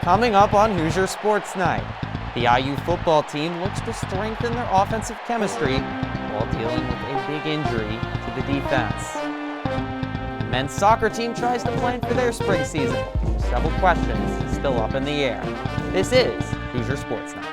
Coming up on Hoosier Sports Night, the IU football team looks to strengthen their offensive chemistry while dealing with a big injury to the defense. The men's soccer team tries to plan for their spring season. Several questions still up in the air. This is Hoosier Sports Night.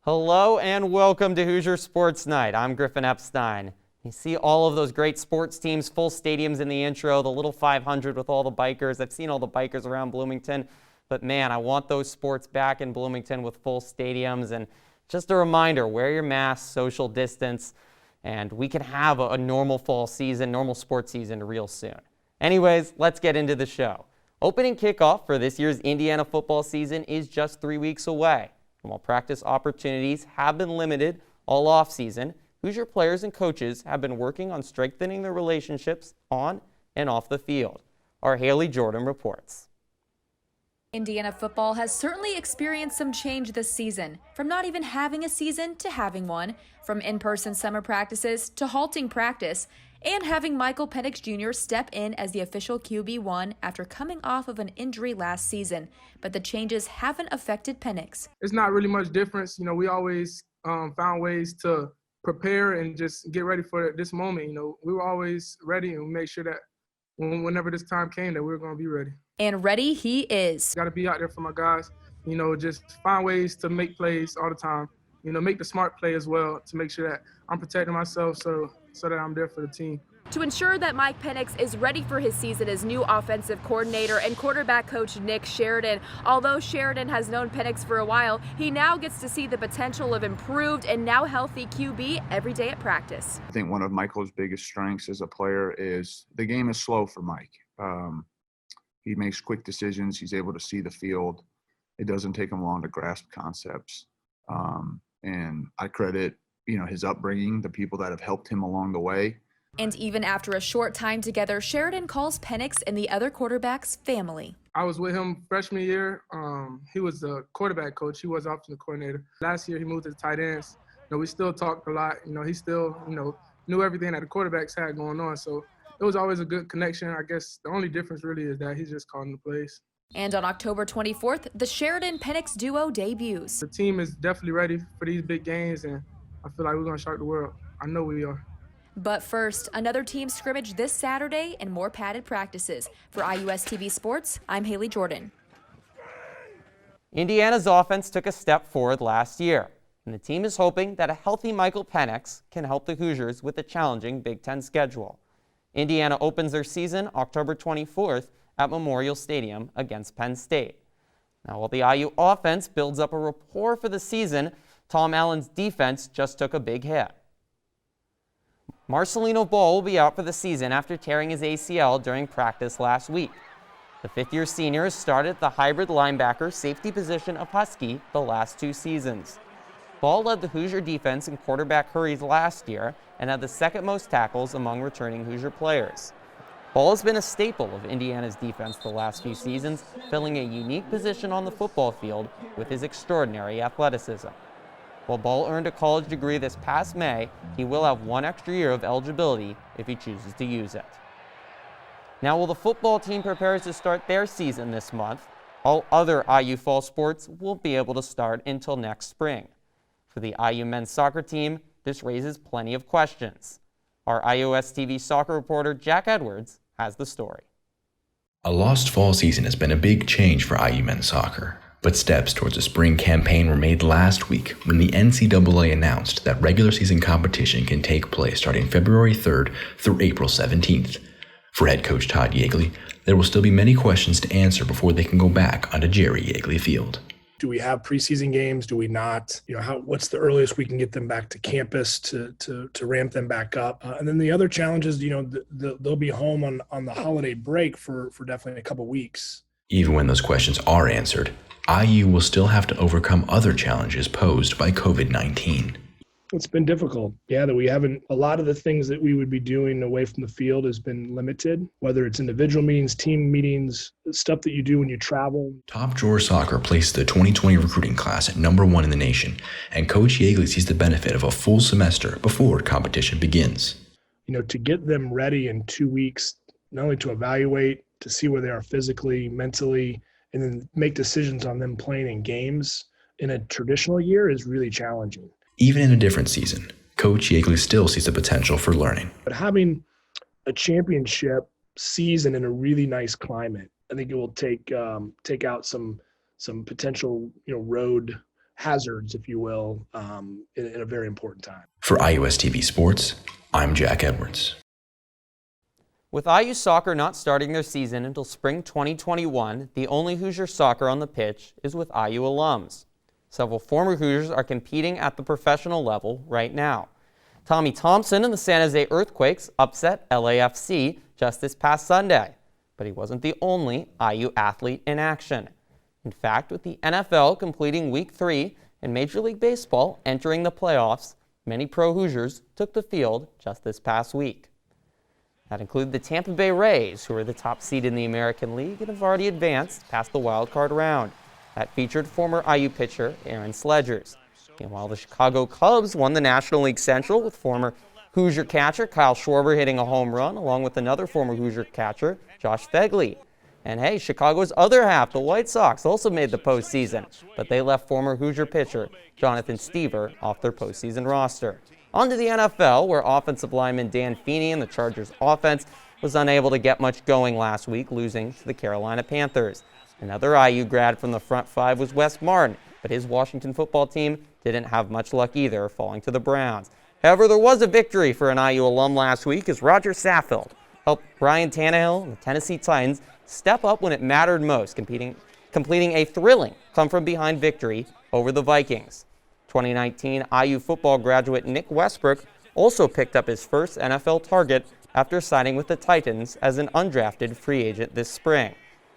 Hello and welcome to Hoosier Sports Night. I'm Griffin Epstein. You see all of those great sports teams, full stadiums in the intro, the little 500 with all the bikers. I've seen all the bikers around Bloomington, but man, I want those sports back in Bloomington with full stadiums. And just a reminder, wear your mask, social distance, and we can have a normal fall season, normal sports season real soon. Anyways, let's get into the show. Opening kickoff for this year's Indiana football season is just 3 weeks away. And while practice opportunities have been limited all offseason, Hoosier players and coaches have been working on strengthening their relationships on and off the field. Our Haley Jordan reports. Indiana football has certainly experienced some change this season, from not even having a season to having one, from in-person summer practices to halting practice, and having Michael Penix Jr. step in as the official QB1 after coming off of an injury last season. But the changes haven't affected Penix. It's not really much difference. We always found ways to prepare and just get ready for this moment. We were always ready, and we made sure that whenever this time came that we were going to be ready. And ready he is. Got to be out there for my guys. Just find ways to make plays all the time. Make the smart play as well to make sure that I'm protecting myself so that I'm there for the team. To ensure that Mike Penix is ready for his season as new offensive coordinator and quarterback coach Nick Sheridan. Although Sheridan has known Penix for a while, he now gets to see the potential of improved and now healthy QB every day at practice. I think one of Michael's biggest strengths as a player is the game is slow for Mike. He makes quick decisions. He's able to see the field. It doesn't take him long to grasp concepts. And I credit, his upbringing, the people that have helped him along the way. And even after a short time together, Sheridan calls Penix and the other quarterbacks family. I was with him freshman year. He was the quarterback coach. He was offensive coordinator. Last year, he moved to the tight ends. We still talked a lot. He still, knew everything that the quarterbacks had going on. So it was always a good connection. I guess the only difference really is that he's just calling the plays. And on October 24th, the Sheridan-Penix duo debuts. The team is definitely ready for these big games, and I feel like we're going to shock the world. I know we are. But first, another team scrimmage this Saturday and more padded practices. For IUS TV Sports, I'm Haley Jordan. Indiana's offense took a step forward last year, and the team is hoping that a healthy Michael Penix can help the Hoosiers with a challenging Big Ten schedule. Indiana opens their season October 24th at Memorial Stadium against Penn State. Now, while the IU offense builds up a rapport for the season, Tom Allen's defense just took a big hit. Marcelino Ball will be out for the season after tearing his ACL during practice last week. The fifth-year senior has started the hybrid linebacker safety position of Husky the last 2 seasons. Ball led the Hoosier defense in quarterback hurries last year and had the second most tackles among returning Hoosier players. Ball has been a staple of Indiana's defense the last few seasons, filling a unique position on the football field with his extraordinary athleticism. While Ball earned a college degree this past May, he will have 1 extra year of eligibility if he chooses to use it. Now, while the football team prepares to start their season this month, all other IU fall sports won't be able to start until next spring. For the IU men's soccer team, this raises plenty of questions. Our IOS TV soccer reporter Jack Edwards has the story. A lost fall season has been a big change for IU men's soccer, but steps towards a spring campaign were made last week when the NCAA announced that regular season competition can take place starting February 3rd through April 17th. For head coach Todd Yeagley, there will still be many questions to answer before they can go back onto Jerry Yeagley Field. Do we have preseason games? Do we not? What's the earliest we can get them back to campus to ramp them back up? And then the other challenge is, they'll be home on the holiday break for definitely a couple weeks. Even when those questions are answered, IU will still have to overcome other challenges posed by COVID-19. It's been difficult. Yeah, that we haven't, a lot of the things that we would be doing away from the field has been limited, whether it's individual meetings, team meetings, stuff that you do when you travel. Top Drawer Soccer placed the 2020 recruiting class at #1 in the nation, and Coach Yeagley sees the benefit of a full semester before competition begins. To get them ready in 2 weeks, not only to evaluate, to see where they are physically, mentally, and then make decisions on them playing in games in a traditional year is really challenging. Even in a different season, Coach Yeagley still sees the potential for learning. But having a championship season in a really nice climate, I think it will take out some potential road hazards, if you will, in a very important time. For IUS TV Sports, I'm Jack Edwards. With IU soccer not starting their season until spring 2021, the only Hoosier soccer on the pitch is with IU alums. Several former Hoosiers are competing at the professional level right now. Tommy Thompson and the San Jose Earthquakes upset LAFC just this past Sunday, but he wasn't the only IU athlete in action. In fact, with the NFL completing Week 3 and Major League Baseball entering the playoffs, many pro Hoosiers took the field just this past week. That included the Tampa Bay Rays, who are the top seed in the American League and have already advanced past the wild card round. That featured former IU pitcher Aaron Sledgers. Meanwhile, the Chicago Cubs won the National League Central with former Hoosier catcher Kyle Schwarber hitting a home run, along with another former Hoosier catcher, Josh Fegley. And hey, Chicago's other half, the White Sox, also made the postseason, but they left former Hoosier pitcher Jonathan Stever off their postseason roster. On to the NFL, where offensive lineman Dan Feeney and the Chargers offense was unable to get much going last week, losing to the Carolina Panthers. Another IU grad from the front five was Wes Martin, but his Washington football team didn't have much luck either, falling to the Browns. However, there was a victory for an IU alum last week as Roger Saffold helped Ryan Tannehill and the Tennessee Titans step up when it mattered most, completing a thrilling come-from-behind victory over the Vikings. 2019 IU football graduate Nick Westbrook also picked up his first NFL target after signing with the Titans as an undrafted free agent this spring.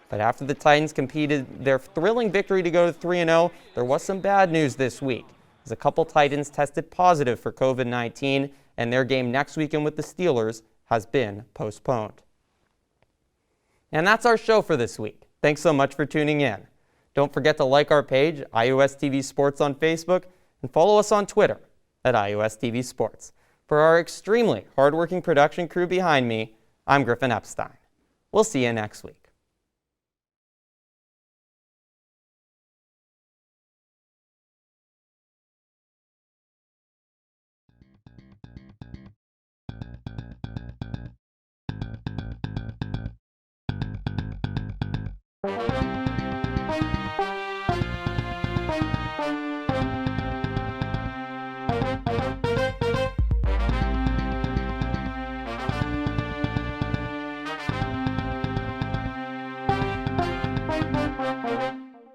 But after the Titans completed their thrilling victory to go to 3-0, there was some bad news this week, as a couple Titans tested positive for COVID-19, and their game next weekend with the Steelers has been postponed. And that's our show for this week. Thanks so much for tuning in. Don't forget to like our page, IUS TV Sports on Facebook, and follow us on Twitter at IUS TV Sports. For our extremely hardworking production crew behind me, I'm Griffin Epstein. We'll see you next week.